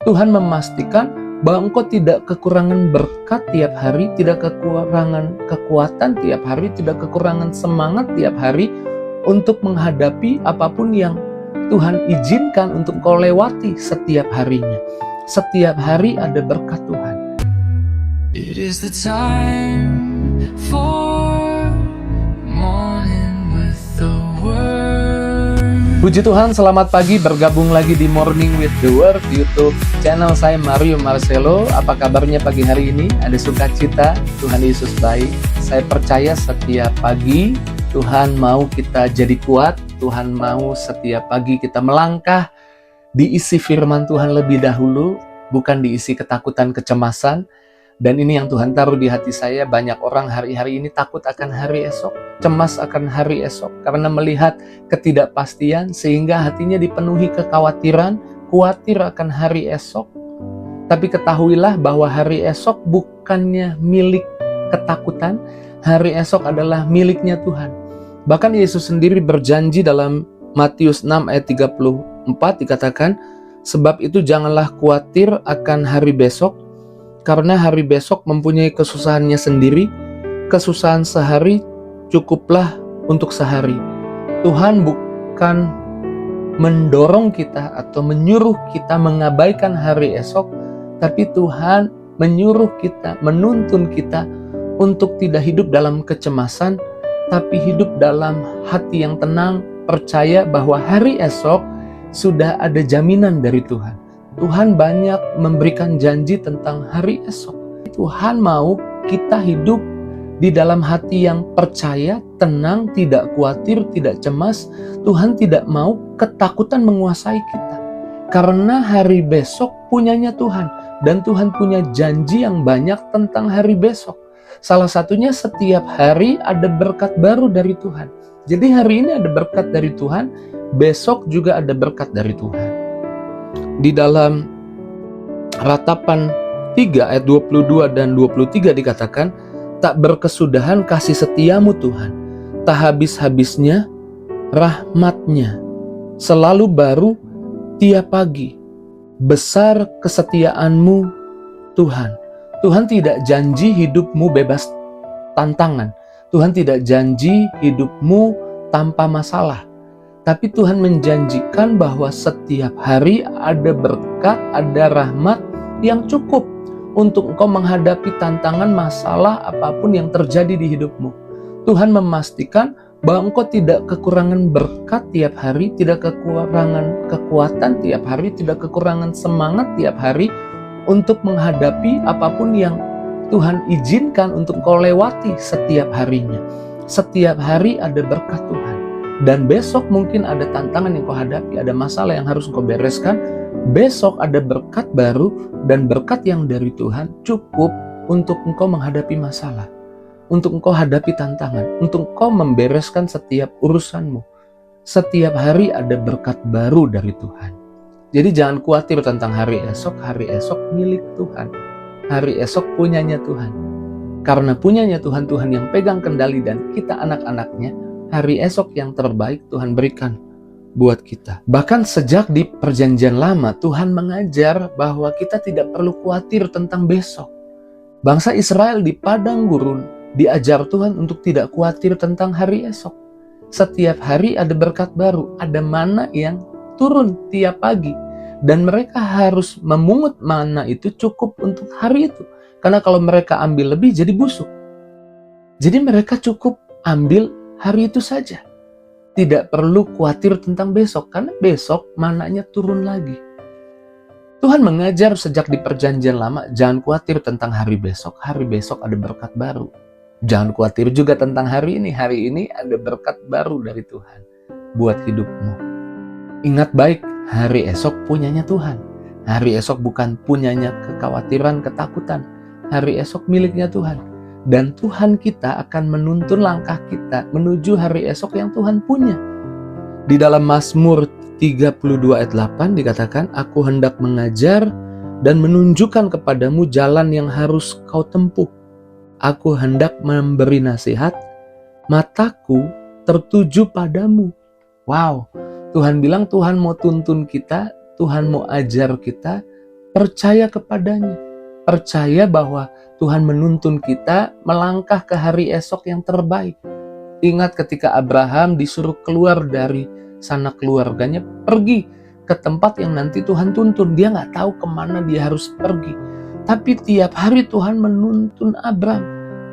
Tuhan memastikan bahwa engkau tidak kekurangan berkat tiap hari, tidak kekurangan kekuatan tiap hari, tidak kekurangan semangat tiap hari untuk menghadapi apapun yang Tuhan izinkan untuk kau lewati setiap harinya. Setiap hari ada berkat Tuhan. It is the time for morning with the word. Puji Tuhan, selamat pagi, bergabung lagi di Morning with the Word YouTube channel saya Mario Marcelo. Apa kabarnya pagi hari ini? Ada sukacita, Tuhan Yesus baik. Saya percaya setiap pagi Tuhan mau kita jadi kuat, Tuhan mau setiap pagi kita melangkah diisi firman Tuhan lebih dahulu, bukan diisi ketakutan, kecemasan. Dan ini yang Tuhan taruh di hati saya, banyak orang hari-hari ini takut akan hari esok, cemas akan hari esok, karena melihat ketidakpastian, sehingga hatinya dipenuhi kekhawatiran, khawatir akan hari esok. Tapi ketahuilah bahwa hari esok bukannya milik ketakutan, hari esok adalah miliknya Tuhan. Bahkan Yesus sendiri berjanji dalam Matius 6 ayat 34 dikatakan, sebab itu janganlah khawatir akan hari besok, karena hari besok mempunyai kesusahannya sendiri, kesusahan sehari cukuplah untuk sehari. Tuhan bukan mendorong kita atau menyuruh kita mengabaikan hari esok, tapi Tuhan menyuruh kita, menuntun kita untuk tidak hidup dalam kecemasan, tapi hidup dalam hati yang tenang, percaya bahwa hari esok sudah ada jaminan dari Tuhan. Tuhan banyak memberikan janji tentang hari esok. Tuhan mau kita hidup di dalam hati yang percaya, tenang, tidak khawatir, tidak cemas. Tuhan tidak mau ketakutan menguasai kita. Karena hari besok punyanya Tuhan. Dan Tuhan punya janji yang banyak tentang hari besok. Salah satunya setiap hari ada berkat baru dari Tuhan. Jadi hari ini ada berkat dari Tuhan, besok juga ada berkat dari Tuhan. Di dalam Ratapan 3 ayat 22 dan 23 dikatakan, tak berkesudahan kasih setiamu Tuhan, tak habis-habisnya rahmatnya, selalu baru tiap pagi, besar kesetiaanmu Tuhan. Tuhan tidak janji hidupmu bebas tantangan, Tuhan tidak janji hidupmu tanpa masalah. Tapi Tuhan menjanjikan bahwa setiap hari ada berkat, ada rahmat yang cukup untuk engkau menghadapi tantangan, masalah apapun yang terjadi di hidupmu. Tuhan memastikan bahwa engkau tidak kekurangan berkat tiap hari, tidak kekurangan kekuatan tiap hari, tidak kekurangan semangat tiap hari untuk menghadapi apapun yang Tuhan izinkan untuk engkau lewati setiap harinya. Setiap hari ada berkat Tuhan. Dan besok mungkin ada tantangan yang kau hadapi, ada masalah yang harus kau bereskan. Besok ada berkat baru, dan berkat yang dari Tuhan cukup untuk engkau menghadapi masalah, untuk engkau hadapi tantangan, untuk engkau membereskan setiap urusanmu. Setiap hari ada berkat baru dari Tuhan. Jadi jangan khawatir tentang hari esok milik Tuhan. Hari esok punyanya Tuhan. Karena punyanya Tuhan, Tuhan yang pegang kendali dan kita anak-anaknya, hari esok yang terbaik Tuhan berikan buat kita. Bahkan sejak di perjanjian lama, Tuhan mengajar bahwa kita tidak perlu khawatir tentang besok. Bangsa Israel di padang gurun diajar Tuhan untuk tidak khawatir tentang hari esok. Setiap hari ada berkat baru, ada mana yang turun tiap pagi. Dan mereka harus memungut mana itu cukup untuk hari itu. Karena kalau mereka ambil lebih jadi busuk. Jadi mereka cukup ambil hari itu saja. Tidak perlu khawatir tentang besok, karena besok mananya turun lagi. Tuhan mengajar sejak di perjanjian lama, jangan khawatir tentang hari besok ada berkat baru. Jangan khawatir juga tentang hari ini ada berkat baru dari Tuhan buat hidupmu. Ingat baik, hari esok punyanya Tuhan. Hari esok bukan punyanya kekhawatiran, ketakutan. Hari esok miliknya Tuhan. Dan Tuhan kita akan menuntun langkah kita menuju hari esok yang Tuhan punya. Di dalam Mazmur 32 ayat 8 dikatakan, aku hendak mengajar dan menunjukkan kepadamu jalan yang harus kau tempuh. Aku hendak memberi nasihat, mataku tertuju padamu. Wow, Tuhan bilang Tuhan mau tuntun kita, Tuhan mau ajar kita, Percaya kepadanya. Percaya bahwa Tuhan menuntun kita melangkah ke hari esok yang terbaik. Ingat ketika Abraham disuruh keluar dari sanak keluarganya, pergi ke tempat yang nanti Tuhan tuntun. Dia nggak tahu kemana dia harus pergi. Tapi tiap hari Tuhan menuntun Abraham.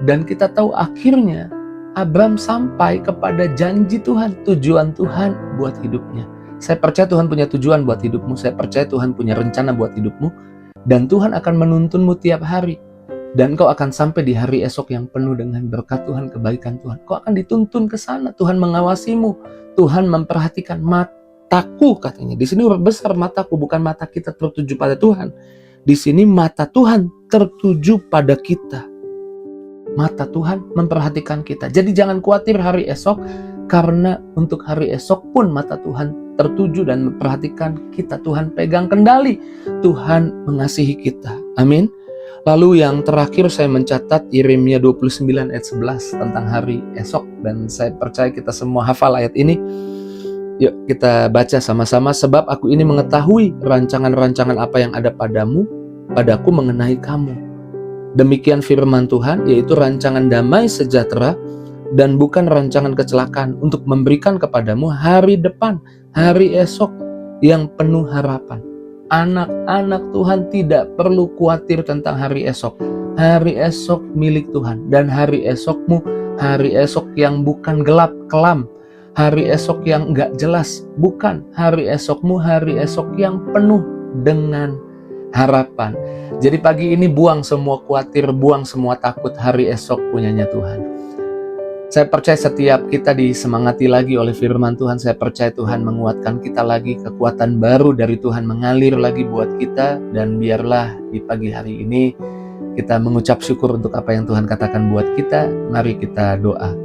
Dan kita tahu akhirnya Abraham sampai kepada janji Tuhan, tujuan Tuhan buat hidupnya. Saya percaya Tuhan punya tujuan buat hidupmu. Saya percaya Tuhan punya rencana buat hidupmu. Dan Tuhan akan menuntunmu tiap hari. Dan kau akan sampai di hari esok yang penuh dengan berkat Tuhan, kebaikan Tuhan. Kau akan dituntun ke sana. Tuhan mengawasimu. Tuhan memperhatikan mataku, katanya. Di sini huruf besar mataku, bukan mata kita tertuju pada Tuhan. Di sini mata Tuhan tertuju pada kita. Mata Tuhan memperhatikan kita. Jadi jangan khawatir hari esok, karena untuk hari esok pun mata Tuhan tertuju dan memperhatikan kita. Tuhan pegang kendali. Tuhan mengasihi kita. Amin. Lalu yang terakhir saya mencatat Yeremia 29 ayat 11 tentang hari esok. Dan saya percaya kita semua hafal ayat ini. Yuk kita baca sama-sama. Sebab aku ini mengetahui rancangan-rancangan apa yang ada padaku mengenai kamu. Demikian firman Tuhan, yaitu rancangan damai sejahtera dan bukan rancangan kecelakaan, untuk memberikan kepadamu hari depan, hari esok yang penuh harapan. Anak-anak Tuhan tidak perlu khawatir tentang hari esok. Hari esok milik Tuhan. Dan hari esokmu, hari esok yang bukan gelap, kelam. Hari esok yang enggak jelas, bukan. Hari esokmu, hari esok yang penuh dengan harapan. Jadi pagi ini buang semua khawatir, buang semua takut. Hari esok punyanya Tuhan. Saya percaya setiap kita disemangati lagi oleh firman Tuhan. Saya percaya Tuhan menguatkan kita lagi. Kekuatan baru dari Tuhan mengalir lagi buat kita. Dan biarlah di pagi hari ini kita mengucap syukur untuk apa yang Tuhan katakan buat kita. Mari kita doa.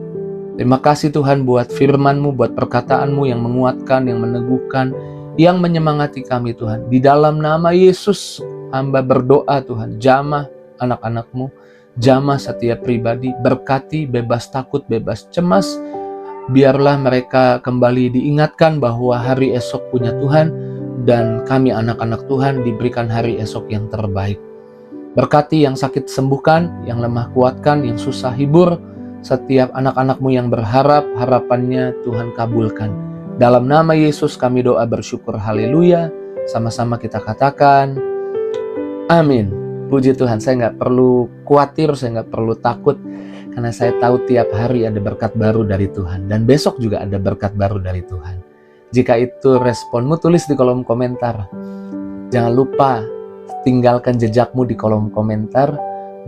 Terima kasih Tuhan buat firman-Mu, buat perkataan-Mu yang menguatkan, yang meneguhkan, yang menyemangati kami Tuhan. Di dalam nama Yesus, hamba berdoa Tuhan. Jamah anak-anak-Mu. Jamah setiap pribadi, berkati, bebas takut, bebas cemas. Biarlah mereka kembali diingatkan bahwa hari esok punya Tuhan, dan kami anak-anak Tuhan diberikan hari esok yang terbaik. Berkati yang sakit sembuhkan, yang lemah kuatkan, yang susah hibur. Setiap anak-anak-Mu yang berharap, harapannya Tuhan kabulkan. Dalam nama Yesus kami doa bersyukur, haleluya. Sama-sama kita katakan, amin. Puji Tuhan, saya nggak perlu khawatir, saya nggak perlu takut, karena saya tahu tiap hari ada berkat baru dari Tuhan. Dan besok juga ada berkat baru dari Tuhan. Jika itu responmu, tulis di kolom komentar. Jangan lupa tinggalkan jejakmu di kolom komentar.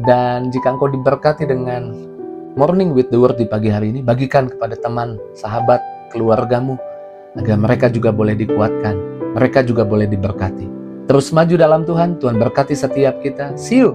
Dan jika engkau diberkati dengan Morning with the Word di pagi hari ini, bagikan kepada teman, sahabat, keluargamu, agar mereka juga boleh dikuatkan, mereka juga boleh diberkati. Terus maju dalam Tuhan, Tuhan berkati setiap kita. See you!